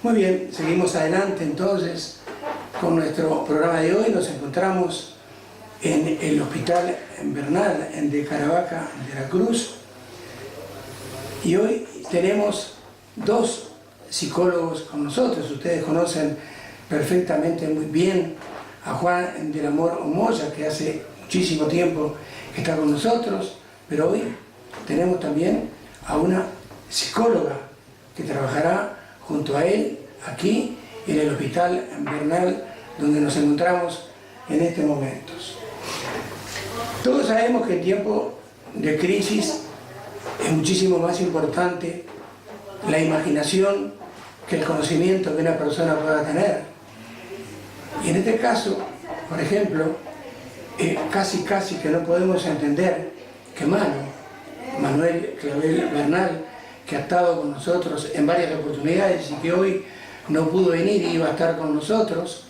Muy bien, seguimos adelante entonces con nuestro programa de hoy. Nos encontramos en el Hospital Bernal de Caravaca, Veracruz, y hoy tenemos dos psicólogos con nosotros. Ustedes conocen perfectamente muy bien a Juan del Amor Moya, que hace muchísimo tiempo que está con nosotros, pero hoy tenemos también a una psicóloga que trabajará junto a él aquí en el Hospital Bernal, donde nos encontramos en estos momentos. Todos sabemos que en tiempo de crisis es muchísimo más importante la imaginación que el conocimiento que una persona pueda tener. Y en este caso, por ejemplo, casi que no podemos entender que Manuel Clavel Bernal, que ha estado con nosotros en varias oportunidades y que hoy no pudo venir y iba a estar con nosotros,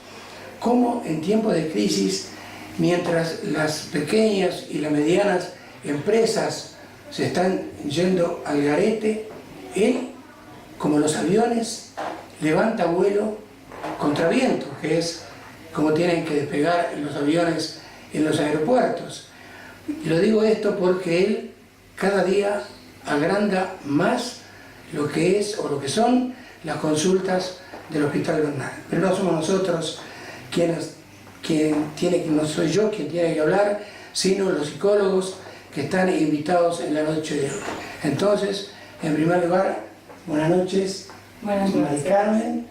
cómo en tiempos de crisis, mientras las pequeñas y las medianas empresas se están yendo al garete, él, como los aviones, levanta vuelo contra viento, que es como tienen que despegar los aviones en los aeropuertos. Y lo digo esto porque él cada día agranda más lo que es o lo que son las consultas del Hospital Bernal. Pero no somos nosotros no soy yo quien tiene que hablar, sino los psicólogos que están invitados en la noche de hoy. Entonces, en primer lugar, buenas noches, Mari Carmen,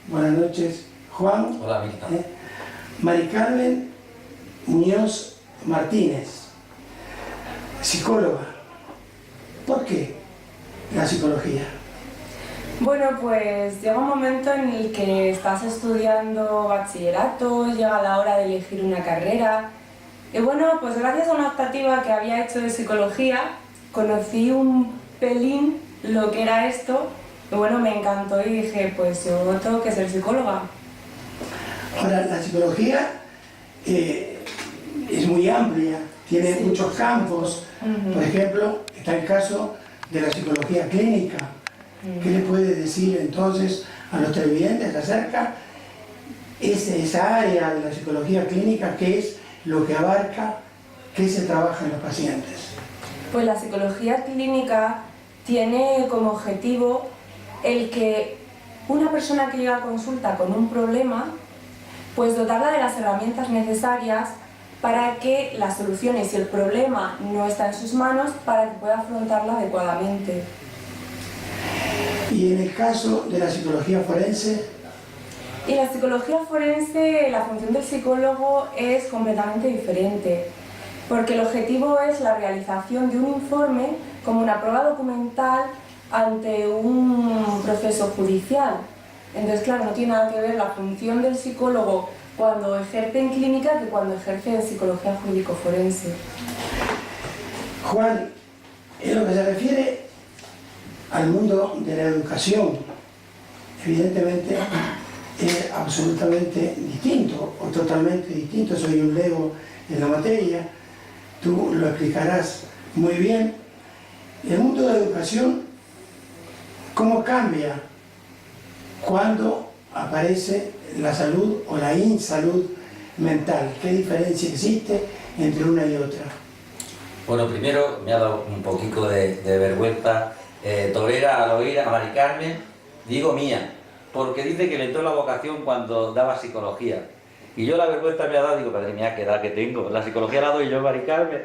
buenas noches, Juan. Hola, Mirta. Mari Carmen Muñoz Martínez, psicóloga. ¿Por qué la psicología? Bueno, pues llega un momento en el que estás estudiando bachillerato, llega la hora de elegir una carrera. Y bueno, pues gracias a una optativa que había hecho de psicología, conocí un pelín lo que era esto. Y bueno, me encantó y dije, pues yo tengo que ser psicóloga. Ahora, la psicología es muy amplia, tiene muchos campos. Por ejemplo, está el caso de la psicología clínica. ¿Qué le puede decir entonces a los televidentes acerca de esa área de la psicología clínica? ¿Qué es lo que abarca? ¿Qué se trabaja en los pacientes? Pues la psicología clínica tiene como objetivo el que una persona que llega a consulta con un problema, pues dotarla de las herramientas necesarias para que las soluciones, si el problema no está en sus manos, para que pueda afrontarla adecuadamente. Y en el caso de la psicología forense. Y la psicología forense, la función del psicólogo es completamente diferente, porque el objetivo es la realización de un informe como una prueba documental ante un proceso judicial. Entonces, claro, no tiene nada que ver la función del psicólogo cuando ejerce en clínica que cuando ejerce en psicología jurídico-forense. Juan, en lo que se refiere al mundo de la educación, evidentemente es absolutamente distinto o totalmente distinto. Soy un lego en la materia, tú lo explicarás muy bien. El mundo de la educación, ¿cómo cambia cuando aparece la salud o la insalud mental? ¿Qué diferencia existe entre una y otra? Bueno, primero me ha dado un poquito de vergüenza torera al oír a Mari Carmen, digo mía, porque dice que le entró la vocación cuando daba psicología. Y yo la vergüenza me ha dado, digo, madre mía, qué edad que tengo. La psicología la doy yo en Mari Carmen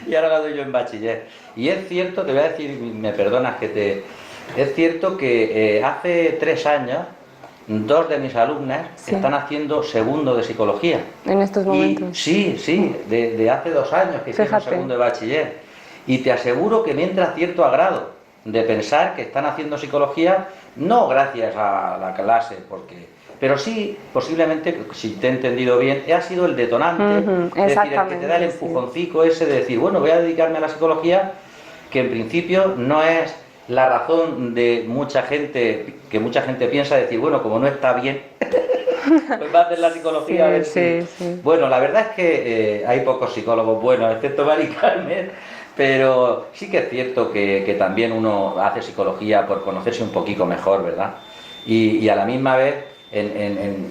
y ahora la doy yo en bachiller. Y es cierto, te voy a decir, me perdonas que te... Es cierto que hace 3 años, 2 de mis alumnas están haciendo segundo de psicología. En estos momentos. Sí, de hace 2 años que hicieron segundo de bachiller. Y te aseguro que me entra cierto agrado de pensar que están haciendo psicología, no gracias a la clase, pero sí, posiblemente, si te he entendido bien, ha sido el detonante, es decir, el que te da el empujoncico ese de decir, bueno, voy a dedicarme a la psicología, que en principio no es la razón de mucha gente, que mucha gente piensa decir, bueno, como no está bien, pues va a hacer la psicología. A ver si... Bueno, la verdad es que hay pocos psicólogos buenos, excepto Mari Carmen, pero sí que es cierto que también uno hace psicología por conocerse un poquito mejor, ¿verdad? y a la misma vez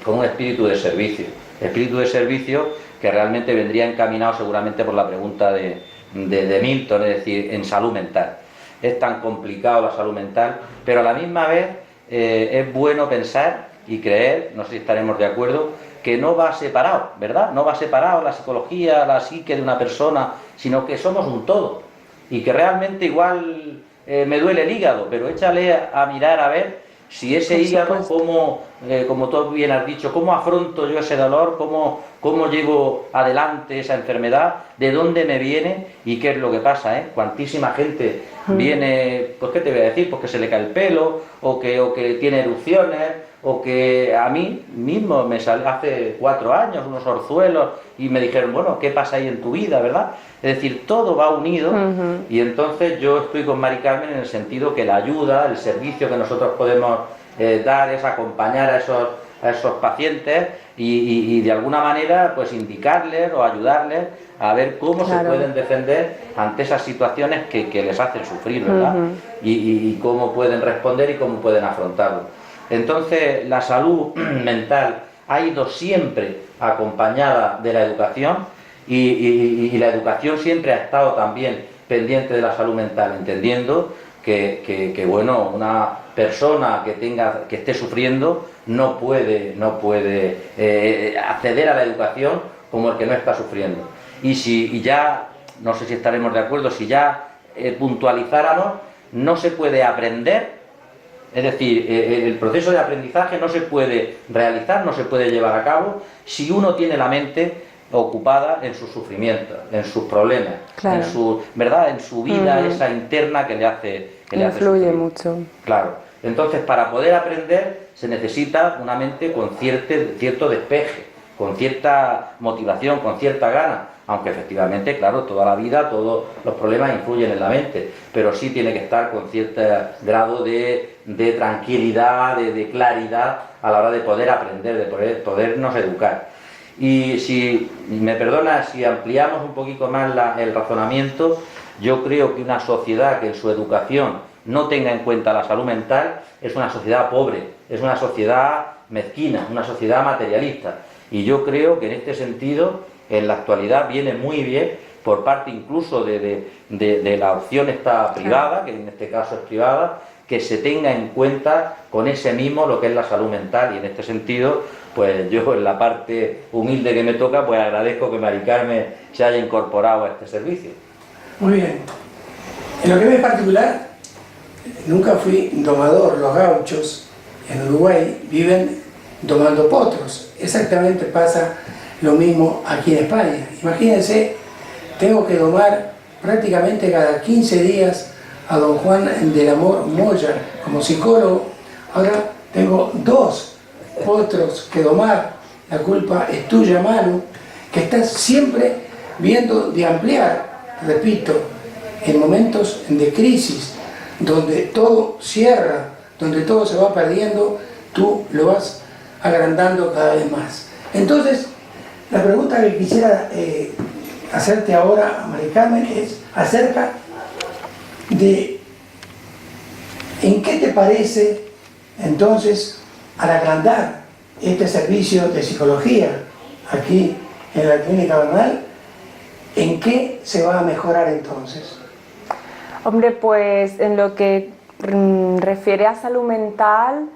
con un espíritu de servicio. Espíritu de servicio que realmente vendría encaminado seguramente por la pregunta de Milton, es decir, en salud mental. Es tan complicado la salud mental, pero a la misma vez es bueno pensar y creer, no sé si estaremos de acuerdo, que no va separado, ¿verdad? No va separado la psicología, la psique de una persona, sino que somos un todo. Y que realmente igual me duele el hígado, pero échale a mirar a ver si ese hígado, como tú bien has dicho, cómo afronto yo ese dolor, cómo llevo adelante esa enfermedad, de dónde me viene y qué es lo que pasa, ¿eh? Cuantísima gente viene, pues qué te voy a decir, pues que se le cae el pelo, o que tiene erupciones, o que a mí mismo me salió hace 4 años unos orzuelos y me dijeron, bueno, ¿qué pasa ahí en tu vida, verdad? Es decir, todo va unido y entonces yo estoy con Mari Carmen en el sentido que la ayuda, el servicio que nosotros podemos dar es acompañar a esos pacientes y de alguna manera pues indicarles o ayudarles a ver cómo se pueden defender ante esas situaciones que les hacen sufrir, ¿verdad? Y cómo pueden responder y cómo pueden afrontarlo. Entonces la salud mental ha ido siempre acompañada de la educación y la educación siempre ha estado también pendiente de la salud mental, entendiendo que bueno, una persona que esté sufriendo no puede acceder a la educación como el que no está sufriendo. Y ya, no sé si estaremos de acuerdo, si ya puntualizáramos, no se puede aprender. Es decir, el proceso de aprendizaje no se puede realizar, no se puede llevar a cabo si uno tiene la mente ocupada en sus sufrimientos, en sus problemas, en su vida esa interna que le hace influye sufrir. Mucho. Claro. Entonces, para poder aprender se necesita una mente con cierto despeje, con cierta motivación, con cierta gana. Aunque efectivamente, claro, toda la vida, todos los problemas influyen en la mente, pero sí tiene que estar con cierto grado de tranquilidad, de claridad a la hora de poder aprender, de podernos educar. Y si me perdonas, si ampliamos un poquito más el razonamiento, yo creo que una sociedad que en su educación no tenga en cuenta la salud mental es una sociedad pobre, es una sociedad mezquina, una sociedad materialista. Y yo creo que en este sentido, en la actualidad viene muy bien, por parte incluso de la opción esta privada, que en este caso es privada, que se tenga en cuenta con ese mismo lo que es la salud mental. Y en este sentido, pues yo en la parte humilde que me toca, pues agradezco que Mari Carmen se haya incorporado a este servicio. Muy bien. En lo que me es particular, nunca fui domador. Los gauchos en Uruguay viven domando potros. Exactamente pasa lo mismo aquí en España. Imagínense, tengo que domar prácticamente cada 15 días a don Juan del Amor Moya como psicólogo. Ahora tengo 2 potros que domar. La culpa es tuya, Manu, que estás siempre viendo de ampliar, repito, en momentos de crisis, donde todo cierra, donde todo se va perdiendo, tú lo vas agrandando cada vez más. Entonces, la pregunta que quisiera hacerte ahora, Mari Carmen, es acerca de ¿en qué te parece entonces al agrandar este servicio de psicología aquí en la Clínica Bernal? ¿En qué se va a mejorar entonces? Hombre, pues en lo que refiere a salud mental,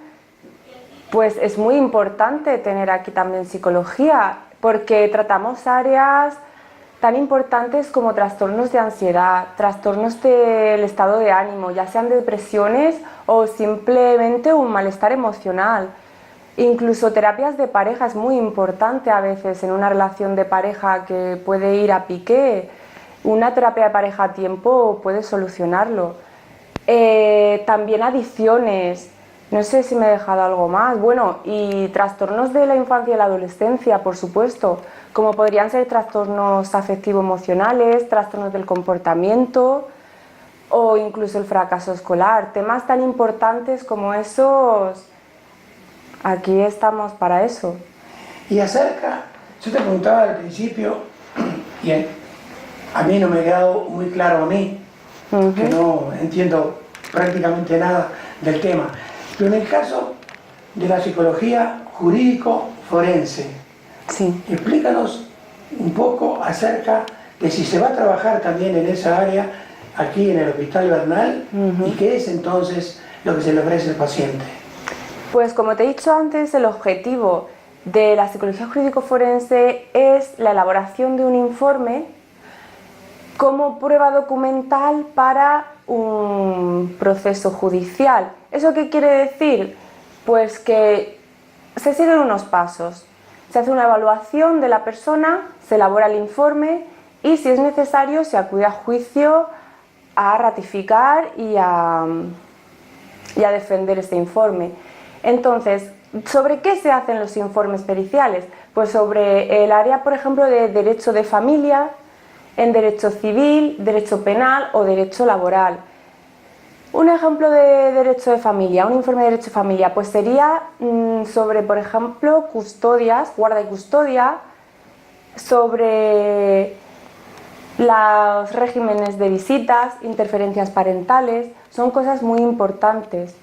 pues es muy importante tener aquí también psicología, porque tratamos áreas tan importantes como trastornos de ansiedad, trastornos del estado de ánimo, ya sean depresiones o simplemente un malestar emocional. Incluso terapias de pareja es muy importante a veces en una relación de pareja que puede ir a pique. Una terapia de pareja a tiempo puede solucionarlo. También adicciones, no sé si me he dejado algo más. Bueno, y trastornos de la infancia y la adolescencia, por supuesto, como podrían ser trastornos afectivo-emocionales, trastornos del comportamiento o incluso el fracaso escolar. Temas tan importantes como esos, aquí estamos para eso. Y acerca, yo te preguntaba al principio, y a mí no me ha quedado muy claro a mí, que no entiendo prácticamente nada del tema, pero en el caso de la psicología jurídico-forense. Sí. Explícanos un poco acerca de si se va a trabajar también en esa área aquí en el Hospital Bernal y qué es entonces lo que se le ofrece al paciente. Pues como te he dicho antes, el objetivo de la psicología jurídico-forense es la elaboración de un informe como prueba documental para un proceso judicial. ¿Eso qué quiere decir? Pues que se siguen unos pasos. Se hace una evaluación de la persona, se elabora el informe y si es necesario se acude a juicio a ratificar y a defender ese informe. Entonces, ¿sobre qué se hacen los informes periciales? Pues sobre el área, por ejemplo, de derecho de familia, en derecho civil, derecho penal o derecho laboral. Un ejemplo de derecho de familia, un informe de derecho de familia, pues sería sobre, por ejemplo, custodias, guarda y custodia, sobre los regímenes de visitas, interferencias parentales, son cosas muy importantes.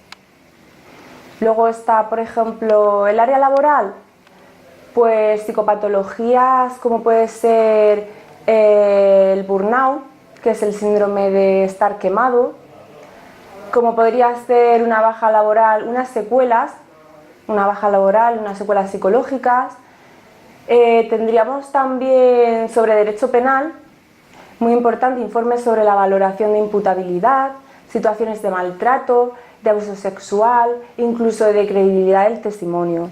Luego está, por ejemplo, el área laboral, pues psicopatologías como puede ser el burnout, que es el síndrome de estar quemado, como podría ser una baja laboral, unas secuelas, una baja laboral, unas secuelas psicológicas. Tendríamos también sobre derecho penal, muy importante, informes sobre la valoración de imputabilidad, situaciones de maltrato, de abuso sexual, incluso de credibilidad del testimonio.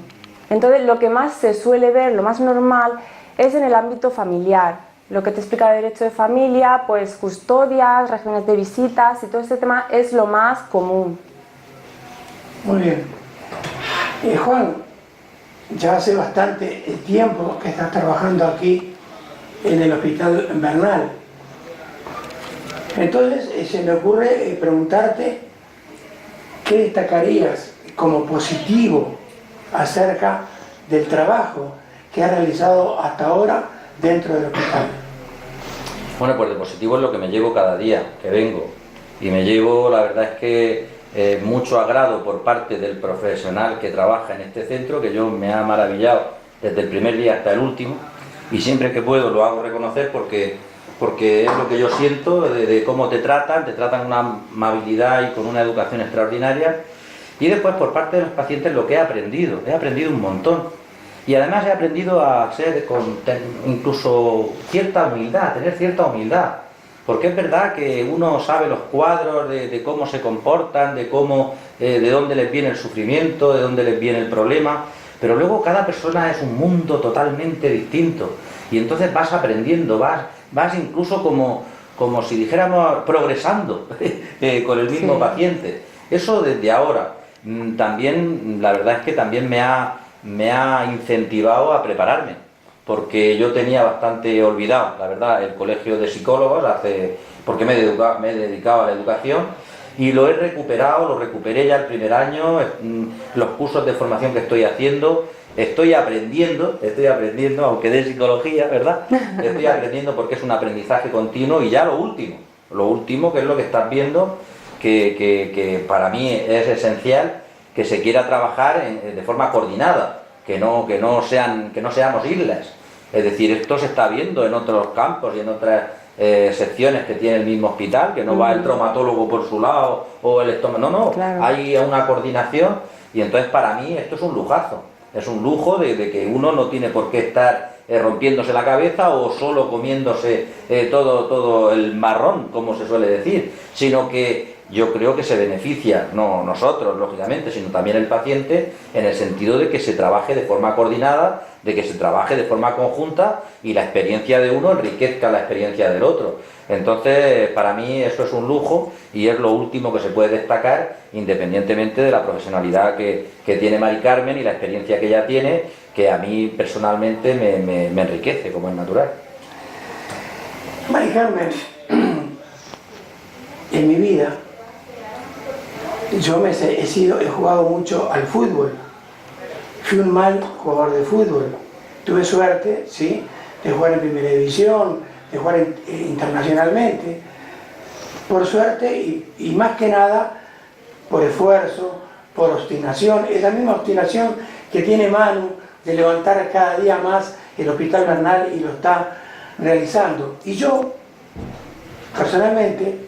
Entonces, lo que más se suele ver, lo más normal, es en el ámbito familiar. Lo que te explica el derecho de familia, pues custodias, regímenes de visitas y todo este tema es lo más común. Muy bien. Juan, ya hace bastante tiempo que estás trabajando aquí en el Hospital Bernal. Entonces, se me ocurre preguntarte qué destacarías como positivo acerca del trabajo que has realizado hasta ahora dentro del hospital. Bueno, pues de positivo es lo que me llevo cada día que vengo. Y me llevo, la verdad es que mucho agrado por parte del profesional que trabaja en este centro, que yo me ha maravillado desde el primer día hasta el último. Y siempre que puedo lo hago reconocer porque es lo que yo siento de cómo te tratan con una amabilidad y con una educación extraordinaria. Y después por parte de los pacientes lo que he aprendido un montón. Y además he aprendido a ser incluso cierta humildad, tener cierta humildad. Porque es verdad que uno sabe los cuadros de cómo se comportan, de dónde les viene el sufrimiento, de dónde les viene el problema, pero luego cada persona es un mundo totalmente distinto. Y entonces vas aprendiendo, vas incluso como si dijéramos progresando con el mismo paciente. Eso desde ahora. También, la verdad es que también me ha incentivado a prepararme, porque yo tenía bastante olvidado, la verdad, el colegio de psicólogos, porque me he dedicado a la educación, y lo recuperé ya el primer año, los cursos de formación que estoy haciendo, estoy aprendiendo, aunque de psicología, ¿verdad? Estoy aprendiendo porque es un aprendizaje continuo. Y ya lo último que es lo que estás viendo, que para mí es esencial, que se quiera trabajar de forma coordinada, que no seamos islas. Es decir, esto se está viendo en otros campos y en otras secciones que tiene el mismo hospital, que no va el traumatólogo por su lado o el estómago, claro. Hay una coordinación, y entonces para mí esto es un lujazo, es un lujo de que uno no tiene por qué estar rompiéndose la cabeza o solo comiéndose todo el marrón, como se suele decir, sino que yo creo que se beneficia, no nosotros, lógicamente, sino también el paciente, en el sentido de que se trabaje de forma coordinada, de que se trabaje de forma conjunta y la experiencia de uno enriquezca la experiencia del otro. Entonces, para mí eso es un lujo y es lo último que se puede destacar, independientemente de la profesionalidad que tiene Mari Carmen y la experiencia que ella tiene, que a mí personalmente me enriquece, como es natural. Mari Carmen, en mi vida yo he jugado mucho al fútbol. Fui un mal jugador de fútbol. Tuve suerte, ¿sí?, de jugar en primera división, de jugar internacionalmente. Por suerte y más que nada por esfuerzo, por obstinación, esa misma obstinación que tiene Manu de levantar cada día más el Hospital Bernal y lo está realizando. Y yo, personalmente,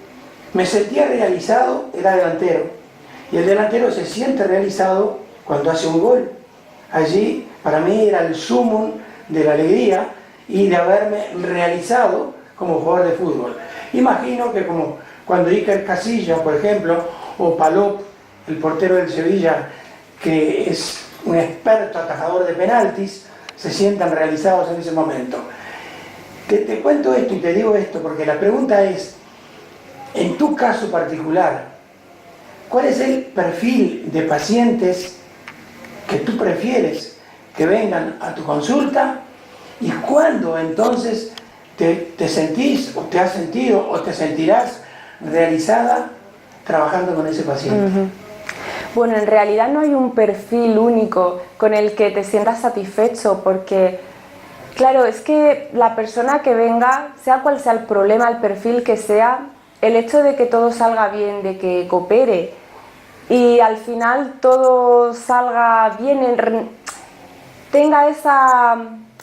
me sentía realizado, era delantero, y el delantero se siente realizado cuando hace un gol. Allí, para mí, era el sumum de la alegría y de haberme realizado como jugador de fútbol. Imagino que como cuando Iker Casillas, por ejemplo, o Palop, el portero del Sevilla, que es un experto atajador de penaltis, se sientan realizados en ese momento. Te cuento esto y te digo esto porque la pregunta es, en tu caso particular, ¿cuál es el perfil de pacientes que tú prefieres que vengan a tu consulta y cuándo entonces te sentís o te has sentido o te sentirás realizada trabajando con ese paciente? Bueno, en realidad no hay un perfil único con el que te sientas satisfecho porque, claro, es que la persona que venga, sea cual sea el problema, el perfil que sea, el hecho de que todo salga bien, de que coopere y al final todo salga bien, tenga esa,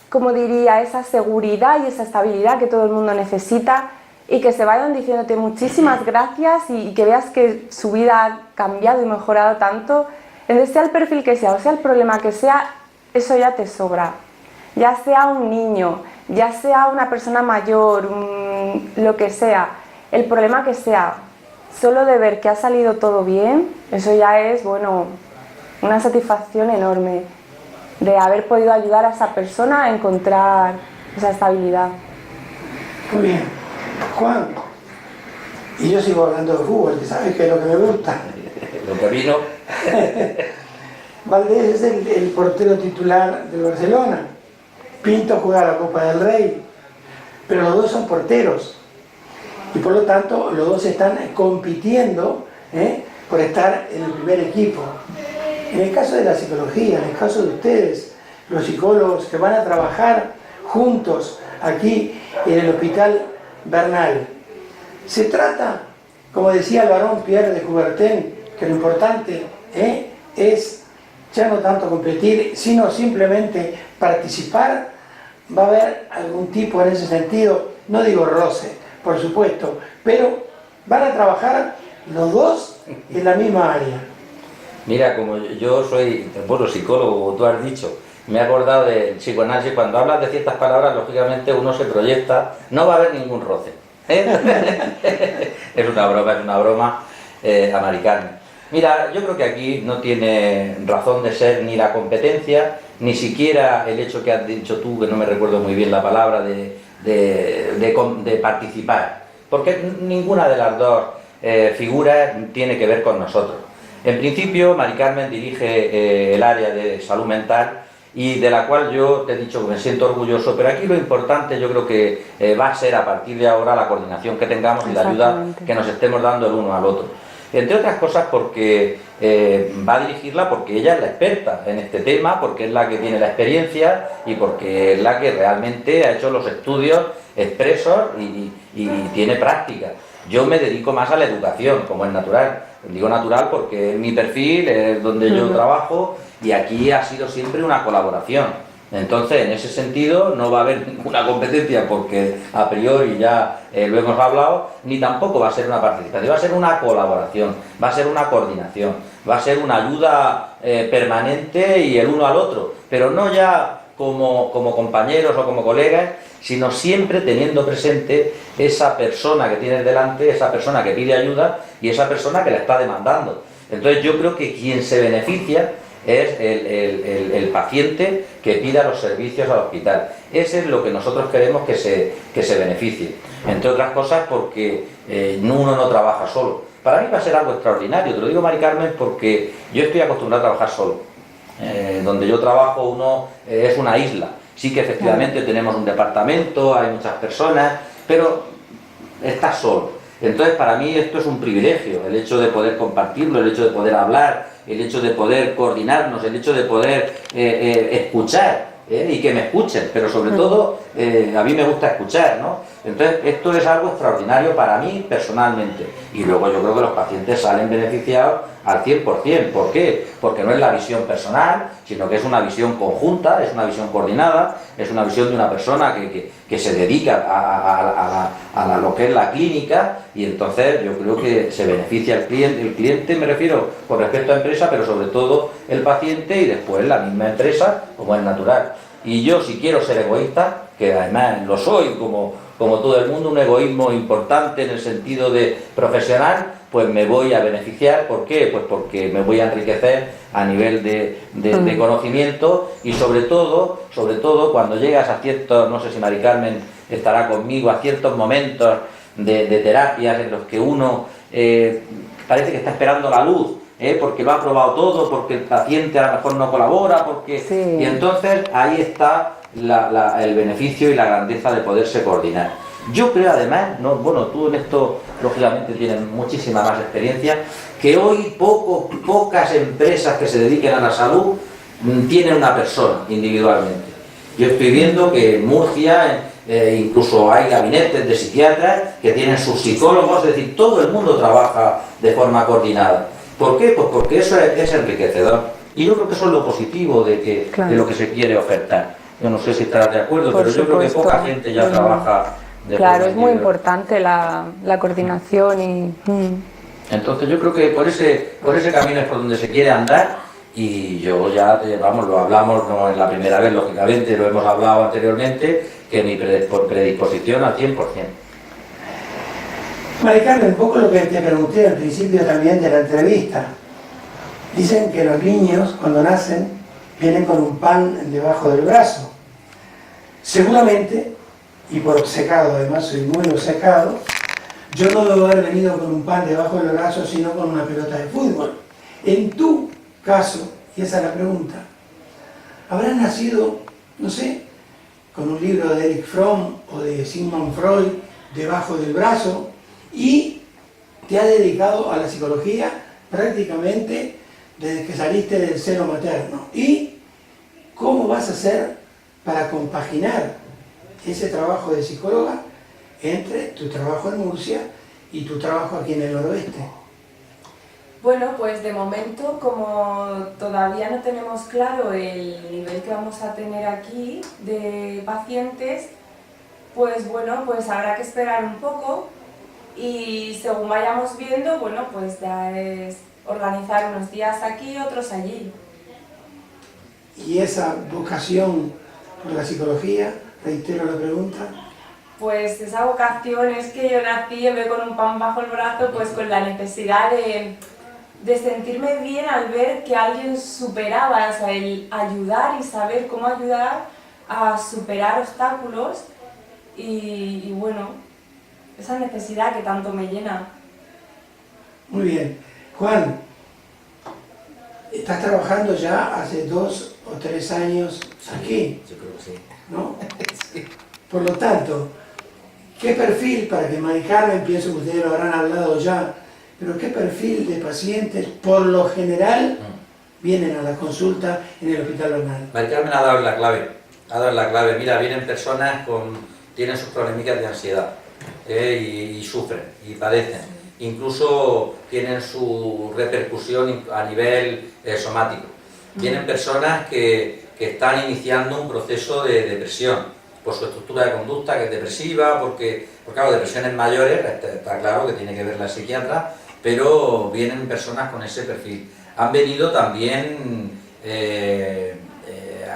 como diría, esa seguridad y esa estabilidad que todo el mundo necesita y que se vayan diciéndote muchísimas gracias y que veas que su vida ha cambiado y mejorado tanto, entonces sea el perfil que sea o sea el problema que sea, eso ya te sobra. Ya sea un niño, ya sea una persona mayor, lo que sea, el problema que sea, solo de ver que ha salido todo bien, eso ya es, bueno, una satisfacción enorme de haber podido ayudar a esa persona a encontrar esa estabilidad. Muy bien. Juan, y yo sigo hablando de fútbol, que sabes que es lo que me gusta. Lo que vino. Valdés es el portero titular del Barcelona. Pinto juega la Copa del Rey, pero los dos son porteros y por lo tanto los dos están compitiendo por estar en el primer equipo. En el caso de la psicología, en el caso de ustedes, los psicólogos que van a trabajar juntos aquí en el Hospital Bernal, se trata, como decía el barón Pierre de Coubertin, que lo importante es ya no tanto competir, sino simplemente participar. Va a haber algún tipo en ese sentido, no digo roce, por supuesto, pero van a trabajar los dos en la misma área. Mira, como yo soy, bueno, psicólogo, como tú has dicho, me he acordado del psicoanálisis, cuando hablas de ciertas palabras, lógicamente uno se proyecta, no va a haber ningún roce. Es una broma, americana. Mira, yo creo que aquí no tiene razón de ser ni la competencia, ni siquiera el hecho que has dicho tú, que no me recuerdo muy bien la palabra, de participar, porque ninguna de las dos figuras tiene que ver con nosotros. En principio, Mari Carmen dirige el área de salud mental y de la cual yo te he dicho que me siento orgulloso, pero aquí lo importante yo creo que va a ser a partir de ahora la coordinación que tengamos y la ayuda que nos estemos dando el uno al otro. Entre otras cosas porque va a dirigirla porque ella es la experta en este tema, porque es la que tiene la experiencia y porque es la que realmente ha hecho los estudios expresos y tiene práctica. Yo me dedico más a la educación, como es natural. Digo natural porque es mi perfil, es donde yo trabajo y aquí ha sido siempre una colaboración. Entonces, en ese sentido, no va a haber ninguna competencia porque a priori ya lo hemos hablado, ni tampoco va a ser una participación, va a ser una colaboración, va a ser una coordinación, va a ser una ayuda permanente y el uno al otro, pero no ya como compañeros o como colegas, sino siempre teniendo presente esa persona que tienes delante, esa persona que pide ayuda y esa persona que la está demandando. Entonces yo creo que quien se beneficia es el paciente que pida los servicios al hospital. Ese es lo que nosotros queremos que se beneficie. Entre otras cosas porque uno no trabaja solo. Para mí va a ser algo extraordinario, te lo digo, Mari Carmen, porque yo estoy acostumbrado a trabajar solo. Donde yo trabajo uno es una isla. Sí que efectivamente tenemos un departamento, hay muchas personas, pero estás solo. Entonces para mí esto es un privilegio, el hecho de poder compartirlo, el hecho de poder hablar, el hecho de poder coordinarnos, el hecho de poder escuchar y que me escuchen, pero sobre todo a mí me gusta escuchar, ¿no? Entonces, esto es algo extraordinario para mí personalmente. Y luego yo creo que los pacientes salen beneficiados al 100%. ¿Por qué? Porque no es la visión personal, sino que es una visión conjunta, es una visión coordinada, es una visión de una persona que se dedica a lo que es la clínica, y entonces yo creo que se beneficia el cliente me refiero con respecto a empresa, pero sobre todo el paciente y después la misma empresa, como es natural. Y yo, si quiero ser egoísta, que además lo soy como todo el mundo, un egoísmo importante en el sentido de profesional, pues me voy a beneficiar. ¿Por qué? Pues porque me voy a enriquecer a nivel de conocimiento, y sobre todo cuando llegas a ciertos, no sé si Mari Carmen estará conmigo, a ciertos momentos de terapias en los que uno parece que está esperando la luz, porque lo ha probado todo, porque el paciente a lo mejor no colabora, Sí. y entonces ahí está el beneficio y la grandeza de poderse coordinar. Yo creo además, bueno, tú en esto lógicamente tienes muchísima más experiencia, que hoy pocas empresas que se dediquen a la salud tienen una persona individualmente. Yo estoy viendo que en Murcia incluso hay gabinetes de psiquiatras que tienen sus psicólogos, es decir, todo el mundo trabaja de forma coordinada. ¿Por qué? Pues porque eso es enriquecedor. Y yo creo que eso es lo positivo de lo que se quiere ofertar. Yo no sé si estarás de acuerdo, pero yo creo que poca gente ya trabaja de forma Claro, es muy individual. importante la coordinación y... Entonces yo creo que por ese camino es por donde se quiere andar, y yo ya, vamos, lo hablamos, no es la primera vez, lógicamente, lo hemos hablado anteriormente, que mi predisposición al 100%. Mari Carmen, un poco lo que te pregunté al principio también de la entrevista. Dicen que los niños, cuando nacen, vienen con un pan debajo del brazo. Seguramente, y por obcecado, además soy muy obcecado, yo no debo haber venido con un pan debajo del brazo, sino con una pelota de fútbol. En tu caso, y esa es la pregunta, ¿habrás nacido, no sé, con un libro de Erich Fromm o de Sigmund Freud debajo del brazo, y te has dedicado a la psicología prácticamente desde que saliste del seno materno? ¿Y cómo vas a hacer para compaginar ese trabajo de psicóloga entre tu trabajo en Murcia y tu trabajo aquí en el noroeste? Bueno, pues de momento, como todavía no tenemos claro el nivel que vamos a tener aquí de pacientes, pues bueno, pues habrá que esperar un poco, y según vayamos viendo, bueno, pues ya es organizar unos días aquí, otros allí. Y esa vocación por la psicología, reitero la pregunta. Pues esa vocación es que yo nací, en vez con un pan bajo el brazo, pues con la necesidad de sentirme bien al ver que alguien superaba, o sea, el ayudar y saber cómo ayudar a superar obstáculos, y bueno, esa necesidad que tanto me llena. Muy bien. Juan, estás trabajando ya hace 2 o 3 años aquí, Yo creo que sí. ¿no? Por lo tanto, ¿qué perfil, para que Mari Carmen, pienso que ustedes lo habrán hablado ya, pero qué perfil de pacientes por lo general vienen a la consulta en el Hospital Bernal? Mari Carmen ha dado la clave. Mira, vienen personas tienen sus problemillas de ansiedad, y sufren y padecen. Incluso tienen su repercusión a nivel somático. Vienen personas que están iniciando un proceso de depresión por su estructura de conducta, que es depresiva, porque claro, depresiones mayores, está claro que tiene que ver la psiquiatra, pero vienen personas con ese perfil. Han venido también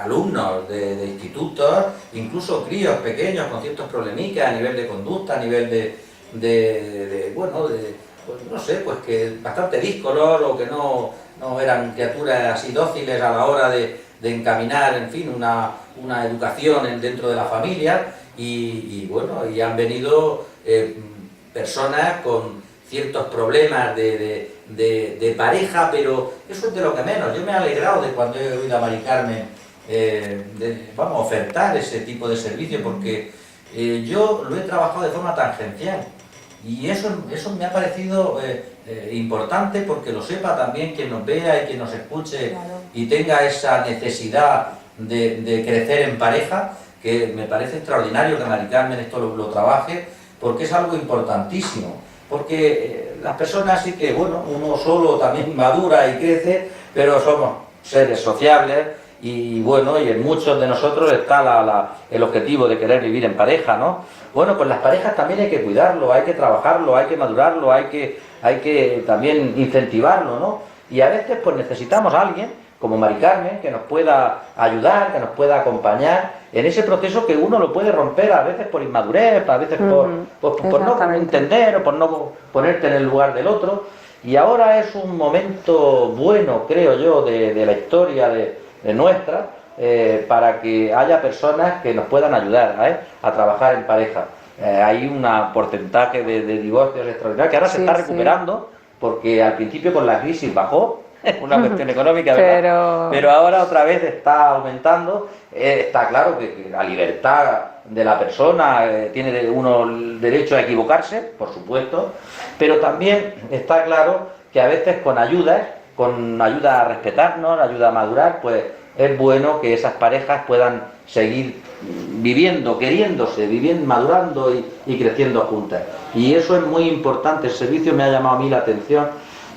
alumnos de institutos, incluso críos pequeños con ciertos problemicas a nivel de conducta, a nivel pues no sé, pues que bastante díscolos, o que no eran criaturas así dóciles a la hora de encaminar, en fin, una educación dentro de la familia, y bueno, y han venido personas con ciertos problemas de pareja, pero eso es de lo que menos. Yo me he alegrado de cuando he oído a Mari Carmen ofertar ese tipo de servicio, porque yo lo he trabajado de forma tangencial, y eso me ha parecido importante, porque lo sepa también quien nos vea y quien nos escuche, claro, y tenga esa necesidad de crecer en pareja, que me parece extraordinario que Mari Carmen esto lo trabaje, porque es algo importantísimo, porque las personas sí que, bueno, uno solo también madura y crece, pero somos seres sociables y bueno, y en muchos de nosotros está el objetivo de querer vivir en pareja, ¿no? Bueno, pues las parejas también hay que cuidarlo, hay que trabajarlo, hay que madurarlo, hay que también incentivarlo, ¿no? Y a veces pues necesitamos a alguien como Mari Carmen que nos pueda ayudar, que nos pueda acompañar en ese proceso que uno lo puede romper a veces por inmadurez, a veces por no entender o por no ponerte en el lugar del otro. Y ahora es un momento bueno, creo yo, de la historia de nuestra, para que haya personas que nos puedan ayudar a trabajar en pareja. Hay un porcentaje de divorcios extraordinario que ahora se está recuperando, porque al principio con la crisis bajó, una cuestión económica, ¿verdad? Pero ahora otra vez está aumentando. Está claro que la libertad de la persona, tiene uno el derecho a equivocarse, por supuesto, pero también está claro que a veces con ayuda a respetarnos, ayuda a madurar, pues es bueno que esas parejas puedan seguir viviendo, queriéndose, viviendo, madurando y creciendo juntas. Y eso es muy importante. El servicio me ha llamado a mí la atención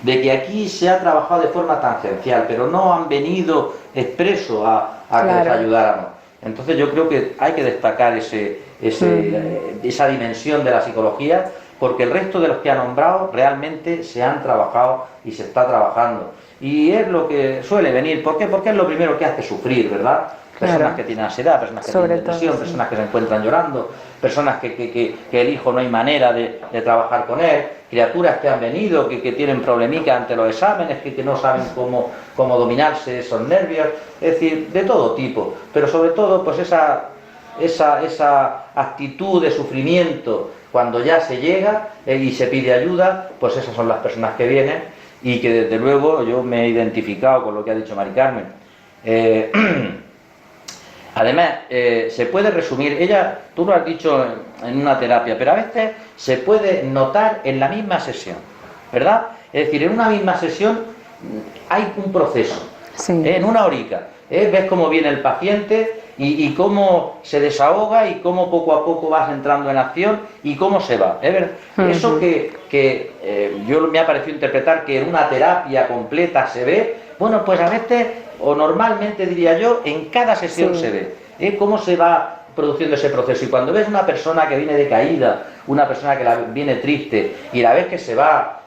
de que aquí se ha trabajado de forma tangencial, pero no han venido expreso a que les ayudáramos. Entonces yo creo que hay que destacar esa dimensión de la psicología, porque el resto de los que ha nombrado realmente se han trabajado y se está trabajando. Y es lo que suele venir. ¿Por qué? Porque es lo primero que hace sufrir, ¿verdad? Personas que tienen ansiedad, personas que tienen depresión, personas que se encuentran llorando, personas que el hijo no hay manera de trabajar con él, criaturas que han venido, que tienen problemitas ante los exámenes, que no saben cómo dominarse esos nervios, es decir, de todo tipo, pero sobre todo pues esa actitud de sufrimiento cuando ya se llega y se pide ayuda, pues esas son las personas que vienen y que desde luego yo me he identificado con lo que ha dicho Mari Carmen. Además, se puede resumir, tú lo has dicho en una terapia, pero a veces se puede notar en la misma sesión, ¿verdad? Es decir, en una misma sesión hay un proceso, en una horica, ves cómo viene el paciente y cómo se desahoga y cómo poco a poco vas entrando en acción y cómo se va. Eso que yo me ha parecido interpretar que en una terapia completa se ve, bueno, pues a veces, o normalmente diría yo, en cada sesión se ve cómo se va produciendo ese proceso. Y cuando ves una persona que viene decaída, una persona que viene triste y la ves que se va,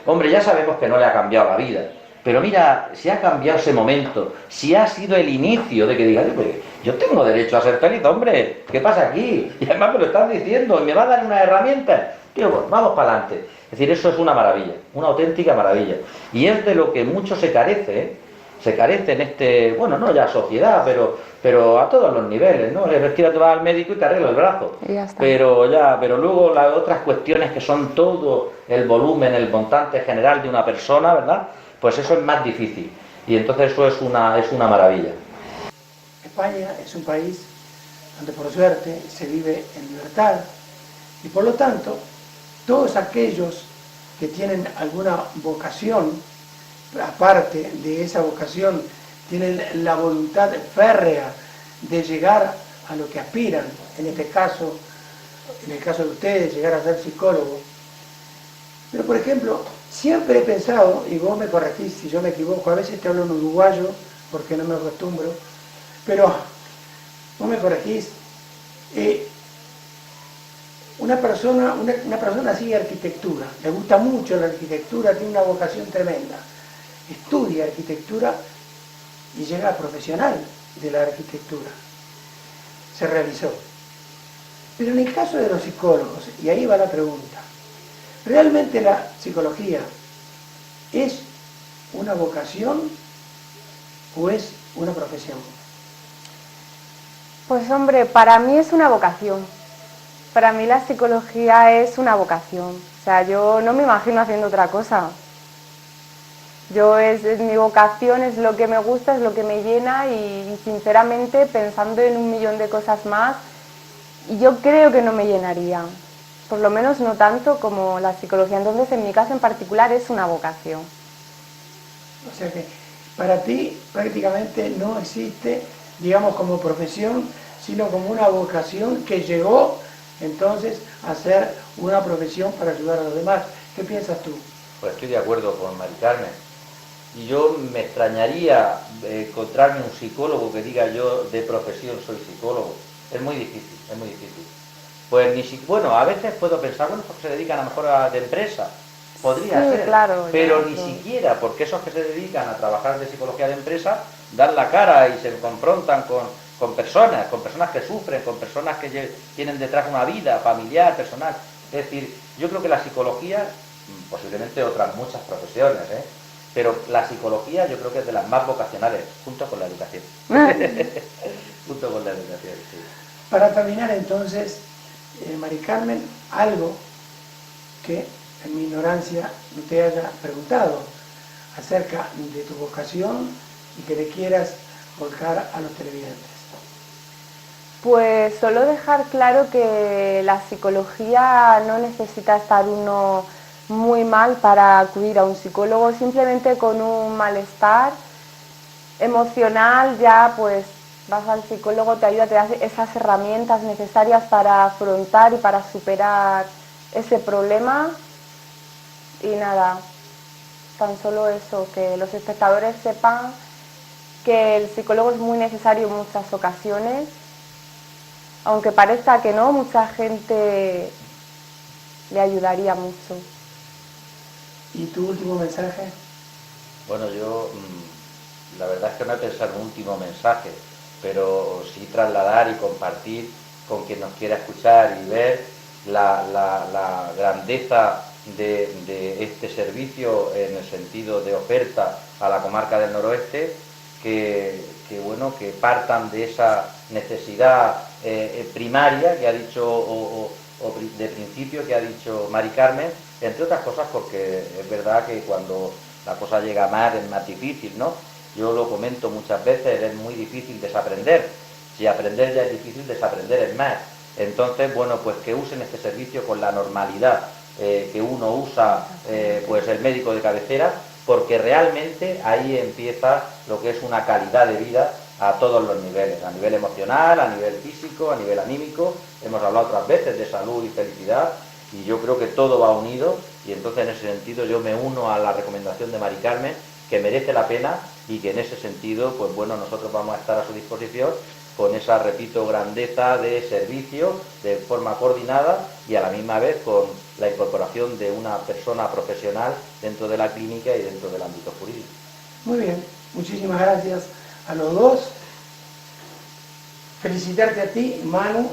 hombre, ya sabemos que no le ha cambiado la vida, pero mira, si ha cambiado ese momento, si ha sido el inicio de que diga, pues, yo tengo derecho a ser feliz, hombre, ¿qué pasa aquí? Y además me lo estás diciendo y me va a dar una herramienta, tío, pues vamos para adelante. Es decir, eso es una maravilla, una auténtica maravilla. Y es de lo que mucho se carece, se carece en bueno, no ya sociedad, pero a todos los niveles, ¿no? Es que te vas al médico y te arregla el brazo. Y ya está. Pero luego las otras cuestiones que son todo el volumen, el montante general de una persona, ¿verdad? Pues eso es más difícil. Y entonces eso es una maravilla. España es un país donde por suerte se vive en libertad y por lo tanto todos aquellos que tienen alguna vocación, aparte de esa vocación, tienen la voluntad férrea de llegar a lo que aspiran, en este caso, en el caso de ustedes, llegar a ser psicólogos. Pero por ejemplo, siempre he pensado, y vos me corregís si yo me equivoco, a veces te hablo en uruguayo porque no me acostumbro, pero vos me corregís, una persona sigue arquitectura, le gusta mucho la arquitectura, tiene una vocación tremenda, estudia arquitectura y llega a profesional de la arquitectura, se realizó. Pero en el caso de los psicólogos, y ahí va la pregunta, ¿realmente la psicología es una vocación o es una profesión? Pues hombre, para mí es una vocación. Para mí la psicología es una vocación. O sea, yo no me imagino haciendo otra cosa. Es mi vocación, es lo que me gusta, es lo que me llena y sinceramente pensando en un millón de cosas más, yo creo que no me llenaría. Por lo menos no tanto como la psicología. Entonces, en mi caso en particular es una vocación. O sea que para ti prácticamente no existe, digamos, como profesión sino como una vocación que llegó entonces a ser una profesión para ayudar a los demás. ¿Qué piensas tú? Pues estoy de acuerdo con Mari Carmen. Y yo me extrañaría encontrarme un psicólogo que diga yo de profesión soy psicólogo. Es muy difícil, es muy difícil. Pues ni si, bueno, a veces puedo pensar, bueno, porque se dedican a lo mejor a de empresa. Podría ser, claro, pero ya, ni siquiera, porque esos que se dedican a trabajar de psicología de empresa dan la cara y se confrontan con personas que sufren, con personas que tienen detrás una vida familiar, personal. Es decir, yo creo que la psicología, posiblemente otras muchas profesiones, pero la psicología yo creo que es de las más vocacionales, junto con la educación. Junto con la educación, sí. Para terminar entonces, Mari Carmen, algo que en mi ignorancia no te haya preguntado acerca de tu vocación y que le quieras volcar a los televidentes. Pues solo dejar claro que la psicología no necesita estar uno muy mal para acudir a un psicólogo, simplemente con un malestar emocional ya pues vas al psicólogo, te ayuda, te da esas herramientas necesarias para afrontar y para superar ese problema y nada, tan solo eso, que los espectadores sepan que el psicólogo es muy necesario en muchas ocasiones, aunque parezca que no, mucha gente le ayudaría mucho. ¿Y tu último mensaje? Bueno, yo la verdad es que no he pensado en un último mensaje, pero sí trasladar y compartir con quien nos quiera escuchar y ver la grandeza de este servicio en el sentido de oferta a la comarca del noroeste, que bueno, que partan de esa necesidad primaria que ha dicho, o de principio que ha dicho Mari Carmen, entre otras cosas porque es verdad que cuando la cosa llega a más es más difícil, ¿no? Yo lo comento muchas veces, es muy difícil desaprender. Si aprender ya es difícil, desaprender es más. Entonces, bueno, pues que usen este servicio con la normalidad que uno usa pues el médico de cabecera, porque realmente ahí empieza lo que es una calidad de vida a todos los niveles, a nivel emocional, a nivel físico, a nivel anímico. Hemos hablado otras veces de salud y felicidad, y yo creo que todo va unido, y entonces en ese sentido yo me uno a la recomendación de Mari Carmen, que merece la pena, y que en ese sentido, pues bueno, nosotros vamos a estar a su disposición con esa, repito, grandeza de servicio de forma coordinada y a la misma vez con la incorporación de una persona profesional dentro de la clínica y dentro del ámbito jurídico. Muy bien, muchísimas gracias a los dos. Felicitarte a ti, Manu,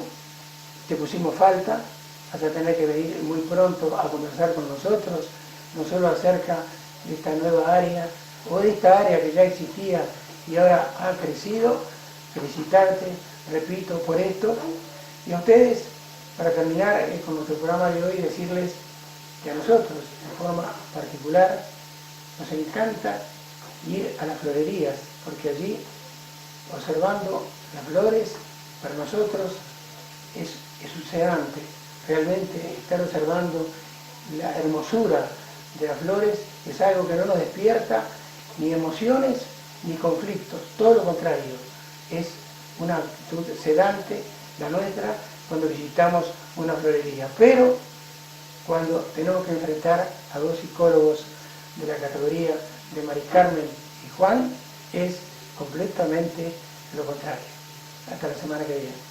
te pusimos falta, vas a tener que venir muy pronto a conversar con nosotros, no solo acerca de esta nueva área o de esta área que ya existía y ahora ha crecido. Felicitarte, repito, por esto. Y a ustedes, para terminar con nuestro programa de hoy, decirles que a nosotros, de forma particular, nos encanta ir a las florerías, porque allí, observando las flores, para nosotros es sedante. Realmente estar observando la hermosura de las flores es algo que no nos despierta ni emociones ni conflictos, todo lo contrario. Es una actitud sedante la nuestra cuando visitamos una florería. Pero cuando tenemos que enfrentar a dos psicólogos de la categoría de Mari Carmen y Juan, es completamente lo contrario. Hasta la semana que viene.